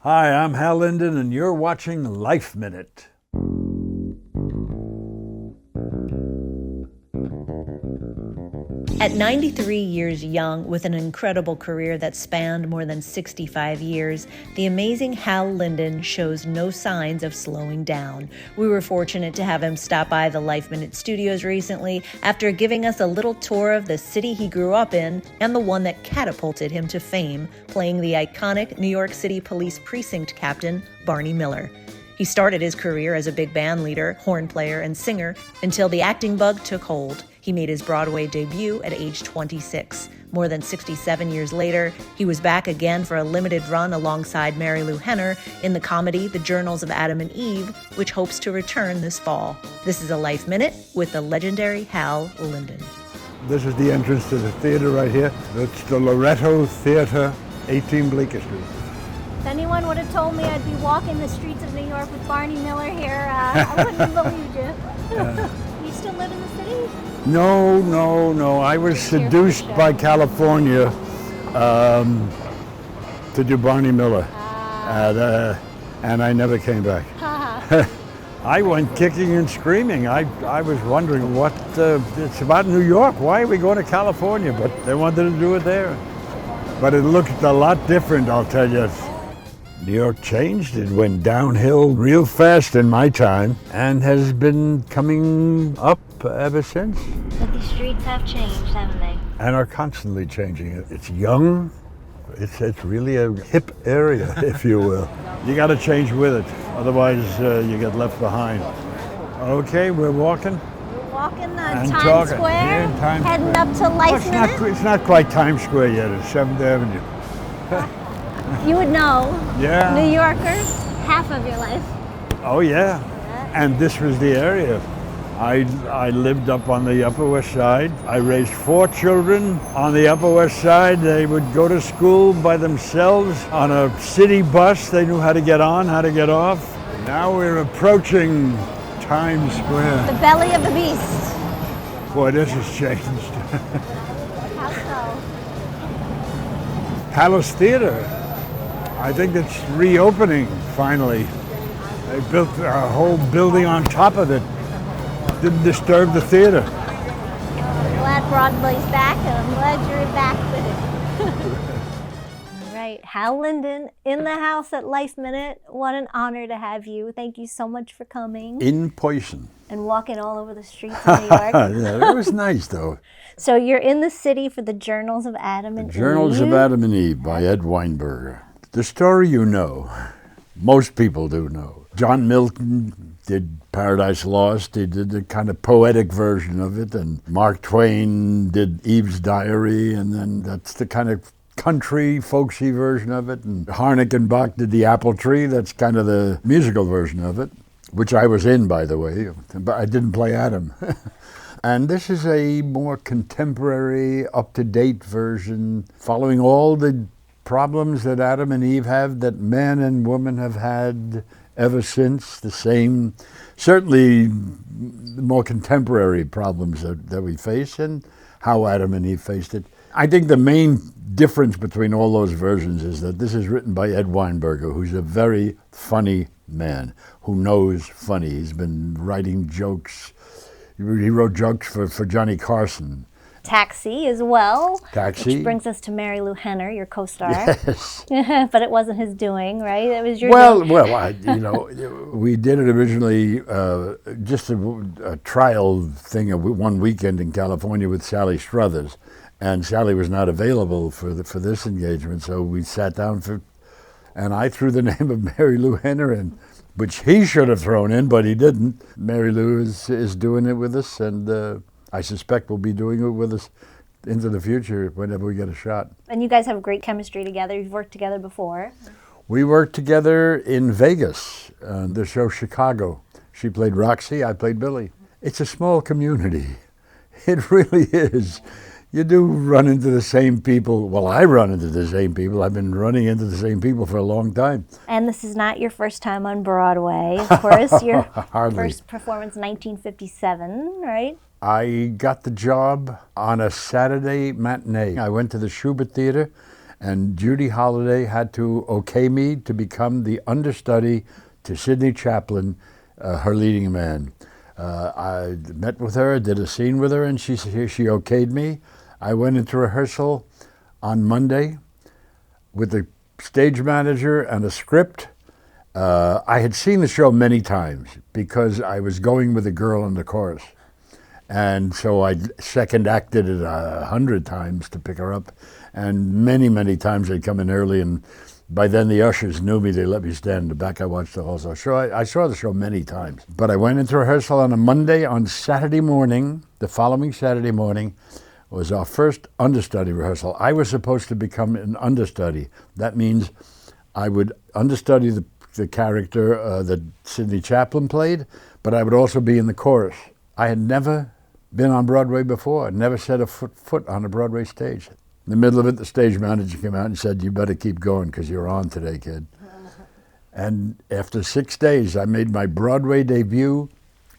Hi, I'm Hal Linden, and you're watching Life Minute. At 93 years young, with an incredible career that spanned more than 65 years, the amazing Hal Linden shows no signs of slowing down. We were fortunate to have him stop by the LifeMinute Studios recently after giving us a little tour of the city he grew up in and the one that catapulted him to fame, playing the iconic New York City Police Precinct Captain, Barney Miller. He started his career as a big band leader, horn player, and singer until the acting bug took hold. He made his Broadway debut at age 26. More than 67 years later, he was back again for a limited run alongside Mary Lou Henner in the comedy The Journals of Adam and Eve, which hopes to return this fall. This is a Life Minute with the legendary Hal Linden. This is the entrance to the theater right here. It's the Loretto Theater, 18 Bleecker Street. If anyone would have told me I'd be walking the streets of New York with Barney Miller here, I wouldn't have believed you. You still live in the city? No. I was seduced by California to do Barney Miller, and I never came back. I went kicking and screaming. I was wondering what it's about New York. Why are we going to California? But they wanted to do it there. But it looked a lot different, I'll tell you. New York changed. It went downhill real fast in my time and has been coming up ever since. But the streets have changed, haven't they? And are constantly changing. It's young. It's really a hip area, if you will. You got to change with it. Otherwise, you get left behind. Okay, we're walking. We're walking And Times talking. Square, Here in Times heading Square. up to Life Minute. It's not quite Times Square yet. It's 7th Avenue. You would know. Yeah. New Yorker, half of your life. Oh, yeah. And this was the area. I lived up on the Upper West Side. I raised 4 children on the Upper West Side. They would go to school by themselves on a city bus. They knew how to get on, how to get off. Now we're approaching Times Square. The belly of the beast. Boy, this has changed. How so? Palace Theater. I think it's reopening finally. They built a whole building on top of it. Didn't disturb the theater. I'm glad Broadway's back, and I'm glad you're back with it. All right, Hal Linden in the house at Life Minute. What an honor to have you. Thank you so much for coming. In person. And walking all over the streets of New York. Yeah, it was nice though. So you're in the city for the Journals of Adam and Eve. Journals of Adam and Eve by Ed Weinberger. The story you know, most people do know. John Milton did Paradise Lost. He did a kind of poetic version of it, and Mark Twain did Eve's Diary, and then that's the kind of country, folksy version of it. And Harnick and Bach did The Apple Tree. That's kind of the musical version of it, which I was in, by the way, but I didn't play Adam. And this is a more contemporary, up-to-date version, following all the problems that Adam and Eve have, that man and woman have had ever since, the same, certainly more contemporary problems that we face, and how Adam and Eve faced it. I think the main difference between all those versions is that this is written by Ed Weinberger, who's a very funny man, who knows funny. He's been writing jokes. He wrote jokes for Johnny Carson. Taxi as well. Taxi. Which brings us to Mary Lou Henner, your co-star. Yes. But it wasn't his doing, right? It was your Well, doing. we did it originally just a trial thing of one weekend in California with Sally Struthers, and Sally was not available for this engagement, so we sat down and I threw the name of Mary Lou Henner in, which he should have thrown in, but he didn't. Mary Lou is doing it with us, and I suspect we'll be doing it with us into the future whenever we get a shot. And you guys have great chemistry together. You've worked together before. We worked together in Vegas, the show Chicago. She played Roxy, I played Billy. It's a small community. It really is. You do run into the same people. Well, I run into the same people. I've been running into the same people for a long time. And this is not your first time on Broadway, of course. Your Hardly. first performance, 1957, right? I got the job on a Saturday matinee. I went to the Schubert Theater and Judy Holliday had to okay me to become the understudy to Sidney Chaplin, her leading man. I met with her, did a scene with her, and she okayed me. I went into rehearsal on Monday with the stage manager and a script. I had seen the show many times because I was going with a girl in the chorus. And so I second acted it 100 times to pick her up. And many, many times I'd come in early, and by then the ushers knew me. They let me stand in the back. I watched the whole show. I saw the show many times. But I went into rehearsal on a Monday. On Saturday morning, the following Saturday morning, was our first understudy rehearsal. I was supposed to become an understudy. That means I would understudy the character that Sidney Chaplin played, but I would also be in the chorus. I had never been on Broadway before. I'd never set a foot on a Broadway stage. In the middle of it, the stage manager came out and said, "You better keep going because you're on today, kid." And after 6 days, I made my Broadway debut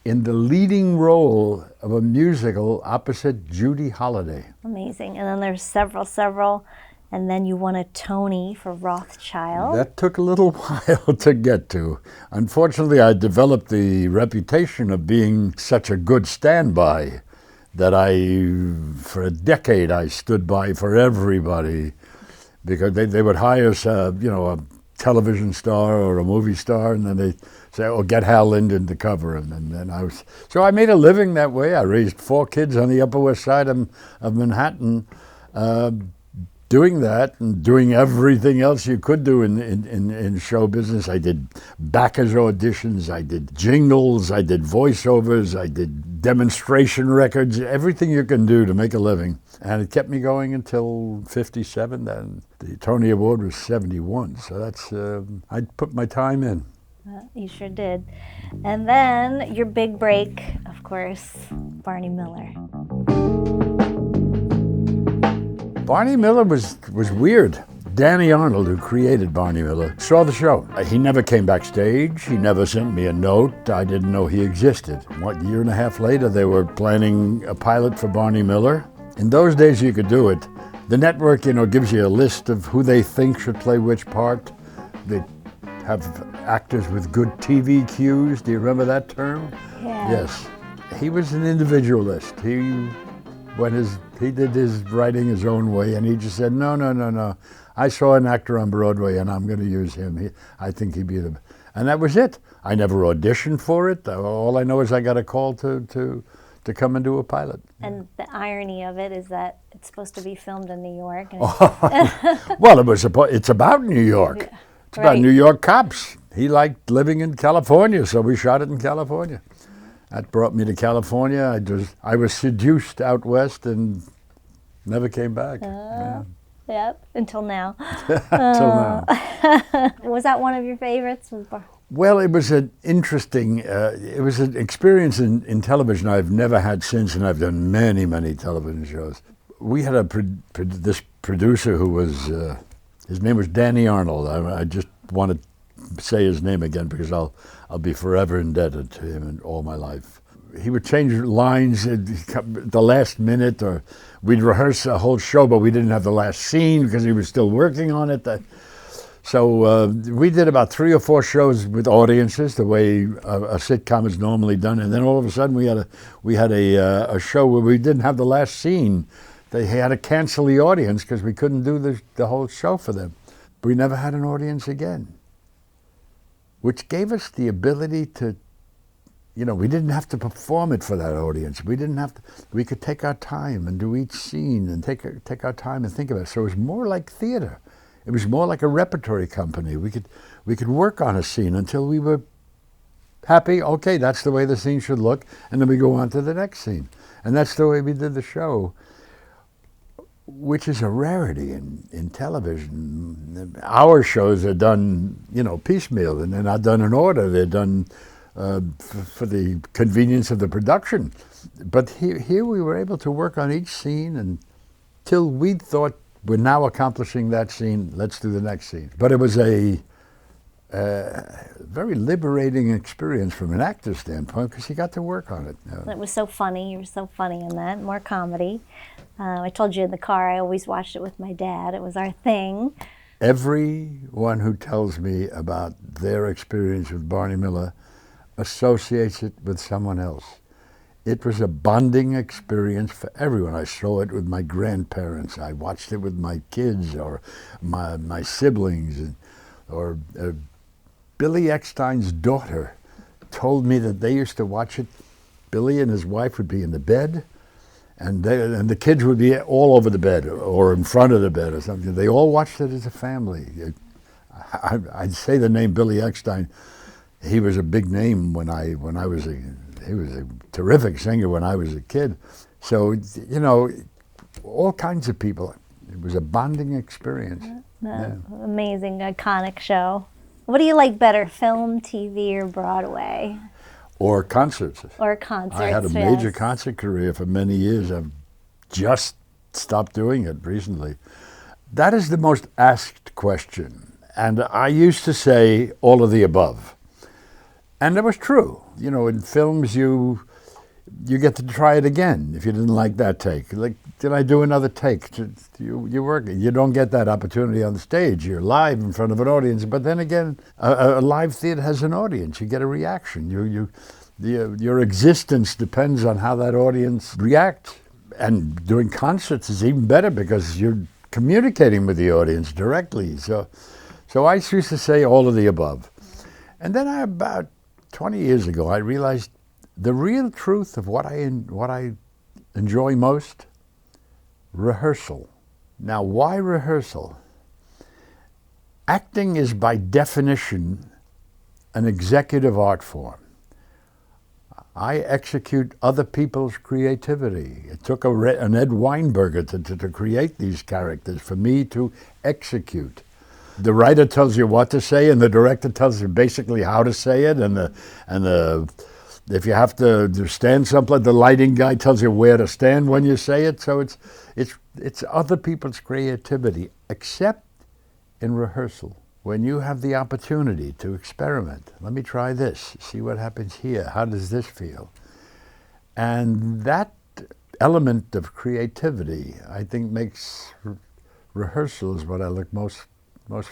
in the leading role of a musical opposite Judy Holliday. Amazing. And then there's several, and then you won a Tony for Rothschild. That took a little while to get to. Unfortunately, I developed the reputation of being such a good standby that for a decade, I stood by for everybody, because they would hire us, a television star or a movie star, and then they say, "Oh, get Hal Linden to cover him." And then so I made a living that way. I raised 4 kids on the Upper West Side of Manhattan, doing that and doing everything else you could do in show business. I did backers auditions, I did jingles, I did voiceovers, I did demonstration records, everything you can do to make a living. And it kept me going until 57. Then the Tony Award was 71. So that's, I put my time in. You sure did. And then your big break, of course, Barney Miller. Barney Miller was weird. Danny Arnold, who created Barney Miller, saw the show. He never came backstage. He never sent me a note. I didn't know he existed. 1.5 years later, they were planning a pilot for Barney Miller. In those days, you could do it. The network, gives you a list of who they think should play which part. They have actors with good TV cues. Do you remember that term? Yeah. Yes. He was an individualist. He did his writing his own way, and he just said, no. I saw an actor on Broadway, and I'm going to use him. I think he'd be the... And that was it. I never auditioned for it. All I know is I got a call to come and do a pilot. And the irony of it is that it's supposed to be filmed in New York. And well, it's about New York. Yeah. It's about New York cops. He liked living in California, so we shot it in California. That brought me to California. I was seduced out west and never came back. Yep, until now. Until now. Was that one of your favorites? Well, it was an interesting, it was an experience in television I've never had since, and I've done many, many television shows. We had this producer who was, his name was Danny Arnold. I just want to say his name again because I'll be forever indebted to him in all my life. He would change lines at the last minute, or we'd rehearse a whole show, but we didn't have the last scene because he was still working on it. So we did about 3 or 4 shows with audiences, the way a sitcom is normally done, and then all of a sudden we had a show where we didn't have the last scene. They had to cancel the audience because we couldn't do the whole show for them. We never had an audience again, which gave us the ability to, we didn't have to perform it for that audience. We could take our time and do each scene and take our time and think about it. So it was more like theater. It was more like a repertory company. We could work on a scene until we were happy. Okay, that's the way the scene should look, and then we go on to the next scene. And that's the way we did the show, which is a rarity in television. Our shows are done, piecemeal, and they're not done in order. They're done for the convenience of the production. But here we were able to work on each scene until we thought, we're now accomplishing that scene, let's do the next scene. But it was a very liberating experience from an actor's standpoint because you got to work on it. It was so funny. You were so funny in that. More comedy. I told you in the car, I always watched it with my dad. It was our thing. Everyone who tells me about their experience with Barney Miller associates it with someone else. It was a bonding experience for everyone. I saw it with my grandparents. I watched it with my kids or my siblings. Or Billy Eckstine's daughter told me that they used to watch it. Billy and his wife would be in the bed, and the kids would be all over the bed or in front of the bed or something. They all watched it as a family. I'd say the name Billy Eckstine. He was a big name when I was he was a terrific singer when I was a kid. So, you know, all kinds of people. It was a bonding experience. Yeah. Amazing, iconic show. What do you like better, film, TV, or Broadway? Or concerts. Or concerts, I had a major concert career for many years. I've just stopped doing it recently. That is the most asked question. And I used to say all of the above. And that was true. You know, in films, you get to try it again if you didn't like that take. Like, did I do another take? You work. You don't get that opportunity on the stage. You're live in front of an audience. But then again, a live theater has an audience. You get a reaction. Your existence depends on how that audience reacts. And doing concerts is even better because you're communicating with the audience directly. So I used to say all of the above. And then about 20 years ago, I realized the real truth of what I enjoy most, rehearsal. Now, why rehearsal? Acting is by definition an executive art form. I execute other people's creativity. It took an Ed Weinberger to create these characters for me to execute. The writer tells you what to say, and the director tells you basically how to say it, and if you have to stand someplace, the lighting guy tells you where to stand when you say it. So it's other people's creativity, except in rehearsal. When you have the opportunity to experiment, let me try this, see what happens here, how does this feel? And that element of creativity, I think, makes rehearsals what I look most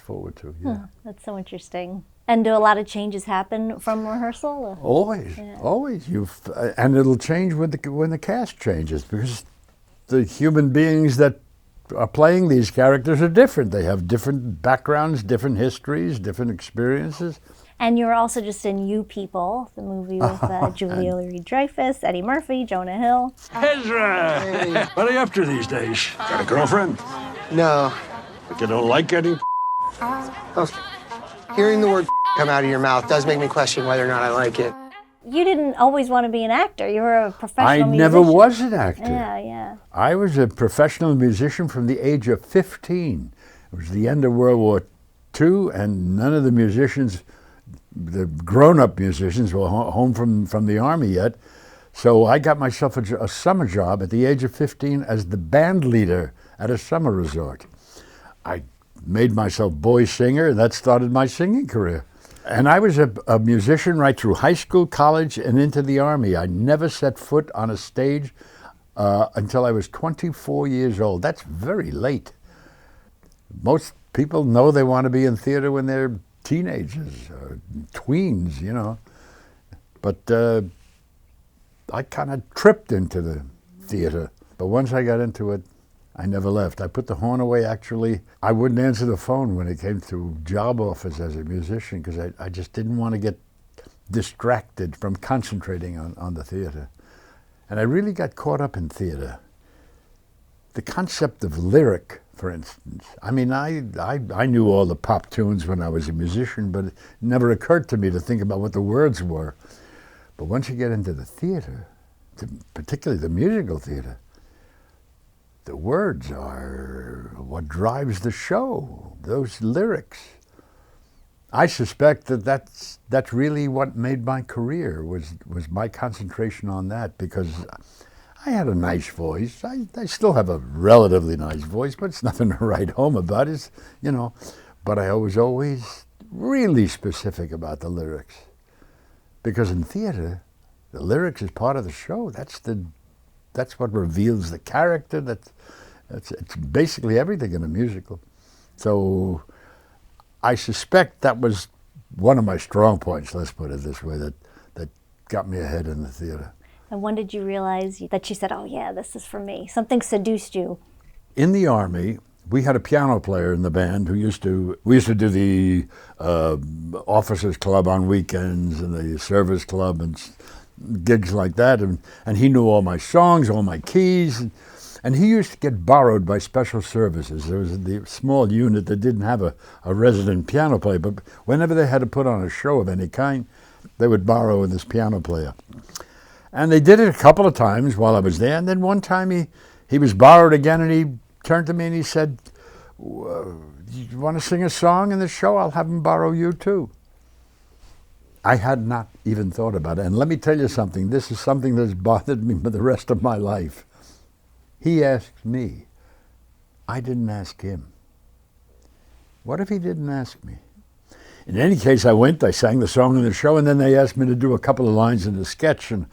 forward to. Yeah. That's so interesting. And do a lot of changes happen from rehearsal? Always, yeah. Always. And it'll change when the cast changes, because the human beings that are playing these characters are different. They have different backgrounds, different histories, different experiences. And you were also just in You People, the movie with Julia Louis-Dreyfus, Eddie Murphy, Jonah Hill. Ezra! Hey. What are you up to these days? Got a girlfriend? No. But you don't like any? Okay. Hearing the word come out of your mouth does make me question whether or not I like it. You didn't always want to be an actor. You were a professional musician. I never was an actor. Yeah. I was a professional musician from the age of 15. It was the end of World War II, and none of the musicians, the grown-up musicians, were home from the Army yet. So I got myself a summer job at the age of 15 as the band leader at a summer resort. I made myself boy singer, and that started my singing career. And I was a musician right through high school, college, and into the Army. I never set foot on a stage until I was 24 years old. That's very late. Most people know they want to be in theater when they're teenagers, or tweens, you know. But I kind of tripped into the theater. But once I got into it, I never left. I put the horn away, actually. I wouldn't answer the phone when it came to job offers as a musician, because I just didn't want to get distracted from concentrating on the theater. And I really got caught up in theater. The concept of lyric, for instance. I mean, I knew all the pop tunes when I was a musician, but it never occurred to me to think about what the words were. But once you get into the theater, particularly the musical theater, the words are what drives the show, those lyrics. I suspect that's really what made my career, was my concentration on that, because I had a nice voice. I still have a relatively nice voice, but it's nothing to write home about, you know. But I was always really specific about the lyrics. Because in theater, the lyrics is part of the show. That's the that's what reveals the character. It's basically everything in a musical. So I suspect that was one of my strong points, let's put it this way, that got me ahead in the theater. And when did you realize that you said, oh yeah, this is for me? Something seduced you. In the Army, we had a piano player in the band who we used to do the officers club on weekends and the service club and gigs like that, and he knew all my songs, all my keys, and he used to get borrowed by special services. There was the small unit that didn't have a resident piano player, but whenever they had to put on a show of any kind, they would borrow this piano player. And they did it a couple of times while I was there, and then one time he was borrowed again, and he turned to me and he said, you want to sing a song in the show? I'll have him borrow you too. I had not even thought about it. And let me tell you something. This is something that's bothered me for the rest of my life. He asked me. I didn't ask him. What if he didn't ask me? In any case, I went, I sang the song in the show, and then they asked me to do a couple of lines in the sketch. And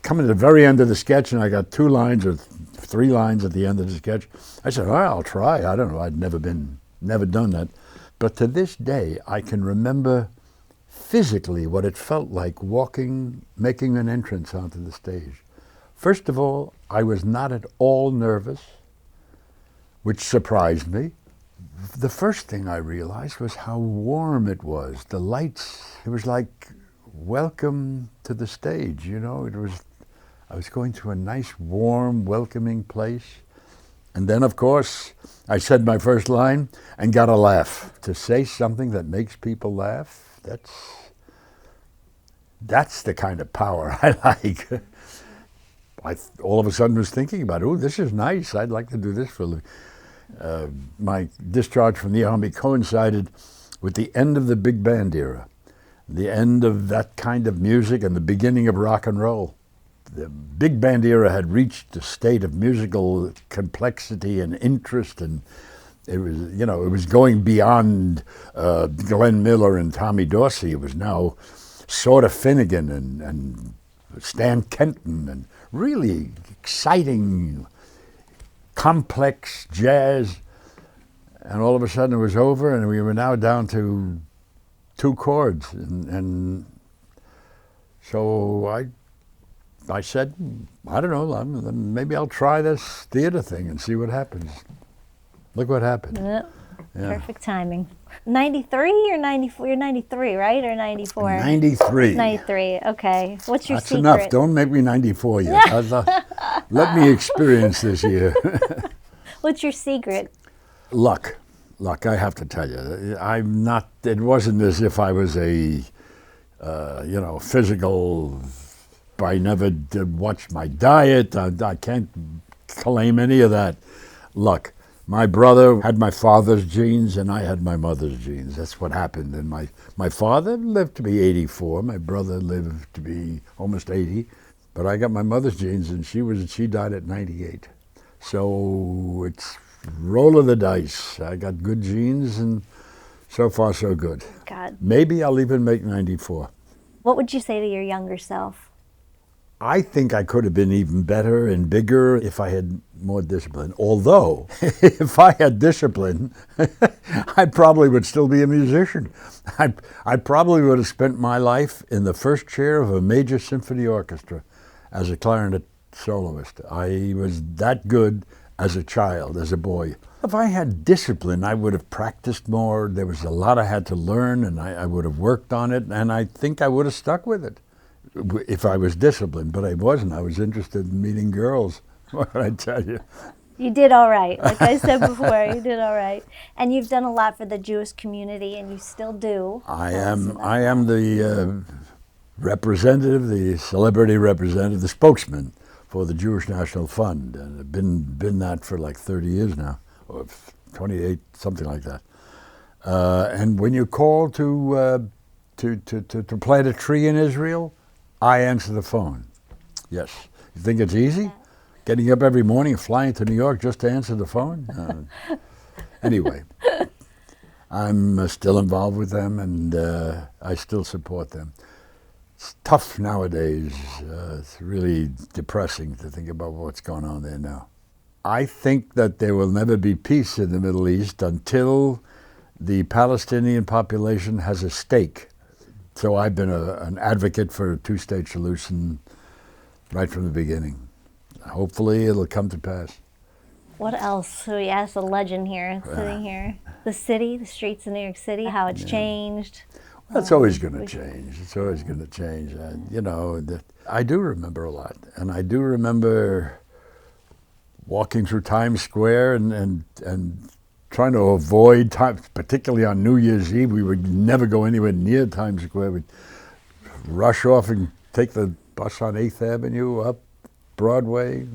coming to the very end of the sketch, and I got 2 lines or 3 lines at the end of the sketch. I said, I'll try. I don't know. I'd never done that. But to this day, I can remember physically what it felt like making an entrance onto the stage. First of all, I was not at all nervous, which surprised me. The first thing I realized was how warm it was. The lights, it was like, welcome to the stage, you know. I was going to a nice, warm, welcoming place. And then, of course, I said my first line and got a laugh. To say something that makes people laugh, that's the kind of power I like. I all of a sudden was thinking about, oh, this is nice. I'd like to do this for a living. My discharge from the Army coincided with the end of the big band era, the end of that kind of music and the beginning of rock and roll. The big band era had reached a state of musical complexity and interest, and it was going beyond Glenn Miller and Tommy Dorsey. It was now sort of Finnegan and Stan Kenton, and really exciting, complex jazz. And all of a sudden it was over, and we were now down to 2 chords. And so I said, I don't know, maybe I'll try this theater thing and see what happens. Look what happened. Yep. Yeah. Perfect timing. 93 or 94? You're 93, right? Or 94? 93. 93, okay. What's your That's secret? enough. Don't make me 94 yet. Let me experience this year. What's your secret? Luck, I have to tell you. It wasn't as if I was a, physical, I never did watch my diet. I can't claim any of that. Luck. My brother had my father's genes and I had my mother's genes. That's what happened. And my father lived to be 84. My brother lived to be almost 80. But I got my mother's genes and she died at 98. So it's roll of the dice. I got good genes and so far so good. God. Maybe I'll even make 94. What would you say to your younger self? I think I could have been even better and bigger if I had more discipline. Although, if I had discipline, I probably would still be a musician. I probably would have spent my life in the first chair of a major symphony orchestra as a clarinet soloist. I was that good as a child, as a boy. If I had discipline, I would have practiced more. There was a lot I had to learn, and I would have worked on it, and I think I would have stuck with it if I was disciplined, but I wasn't. I was interested in meeting girls, what can I tell you? You did all right. Like I said before, you did all right. And you've done a lot for the Jewish community, and you still do. I am the representative, the celebrity representative, the spokesman for the Jewish National Fund, and I've been that for like 30 years now, or 28, something like that. And when you call to plant a tree in Israel, I answer the phone. Yes. You think it's easy? Getting up every morning and flying to New York just to answer the phone? Anyway, I'm still involved with them, and I still support them. It's tough nowadays. It's really depressing to think about what's going on there now. I think that there will never be peace in the Middle East until the Palestinian population has a stake. So I've been an advocate for a two-state solution right from the beginning. Hopefully it'll come to pass. What else? So we asked a legend here, sitting here. The city, the streets of New York City, how it's changed. Well, it's always going to change. It's always going to change. I do remember a lot. And I do remember walking through Times Square and trying to avoid time, particularly on New Year's Eve. We would never go anywhere near Times Square. We'd rush off and take the bus on 8th Avenue up Broadway.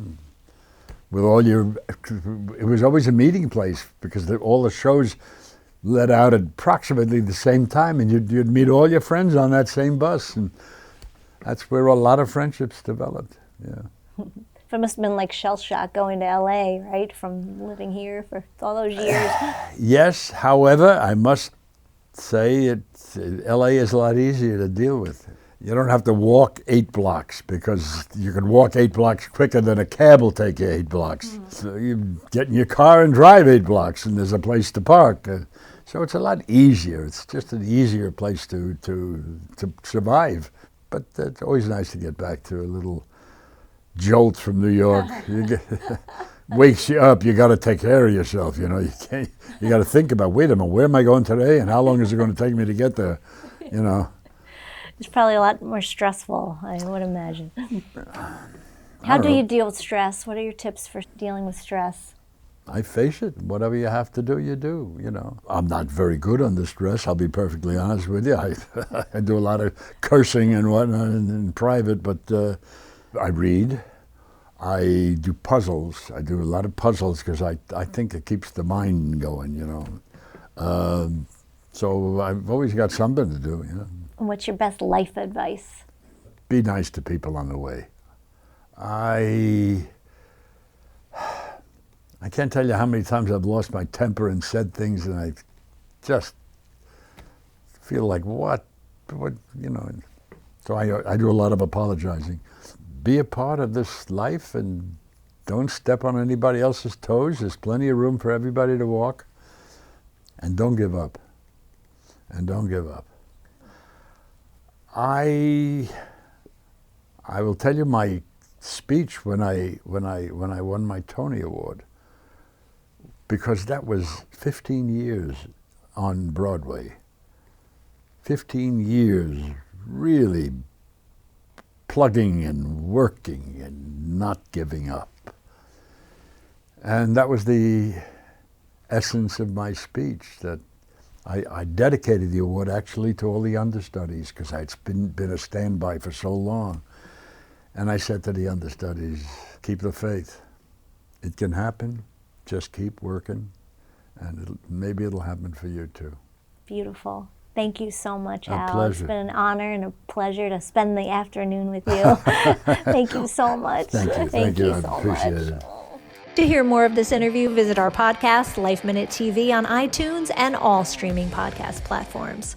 With all it was always a meeting place because all the shows let out at approximately the same time, and you'd meet all your friends on that same bus, and that's where a lot of friendships developed. Yeah. It must have been like shell shock going to LA, right? From living here for all those years. Yes, however, I must say LA is a lot easier to deal with. You don't have to walk 8 blocks because you can walk 8 blocks quicker than a cab will take you 8 blocks. So you get in your car and drive 8 blocks and there's a place to park. So it's a lot easier. It's just an easier place to survive. But it's always nice to get back to a little jolt from New York. Wakes you up. You got to take care of yourself. You got to think about, wait a minute, where am I going today and how long is it going to take me to get there? It's probably a lot more stressful, I would imagine. How do you deal with stress? What are your tips for dealing with stress? I face it. Whatever you have to do, you do, I'm not very good under stress, I'll be perfectly honest with you. I do a lot of cursing and whatnot in private, but I read. I do puzzles. I do a lot of puzzles because I think it keeps the mind going, So I've always got something to do, And what's your best life advice? Be nice to people on the way. I can't tell you how many times I've lost my temper and said things and I just feel like, what, So I do a lot of apologizing. Be a part of this life and don't step on anybody else's toes. There's plenty of room for everybody to walk. And don't give up. And don't give up. I will tell you my speech when I won my Tony Award, because that was 15 years on Broadway. 15 years really plugging and working and not giving up. And that was the essence of my speech, that I dedicated the award actually to all the understudies because I'd been a standby for so long. And I said to the understudies, keep the faith. It can happen. Just keep working. And maybe it'll happen for you too. Beautiful. Thank you so much, Hal. Pleasure. It's been an honor and a pleasure to spend the afternoon with you. Thank you so much. Thank you. I appreciate it. To hear more of this interview, visit our podcast, LifeMinute TV, on iTunes and all streaming podcast platforms.